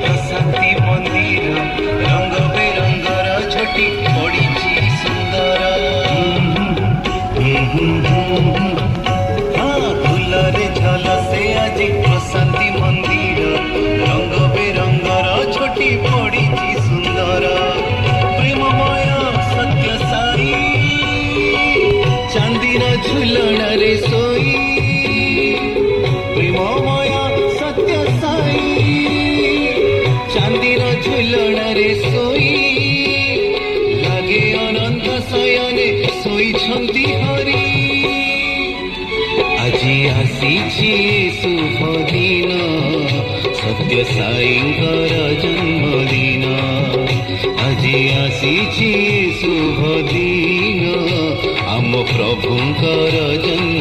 प्रशांति मंदिर रंग बेरंगर झटी पड़ी सुंदर हाँ फुलरे झलसे आज प्रशांति मंदिर रंग बेरंगर झटी पड़ी सुंदर प्रेममय सत्य साई चांदीर झुलण रे सोई प्रेममय सत्य साई चांदीर झुलण रे सोई लागे अनंत शयने शोईछंती हरि আজি আসিছি শুভ দিন সত্য সাইঙ্কর জন্মদিন আজি আসিছি শুভ দিন আম প্রভুঙ্কর জন্ম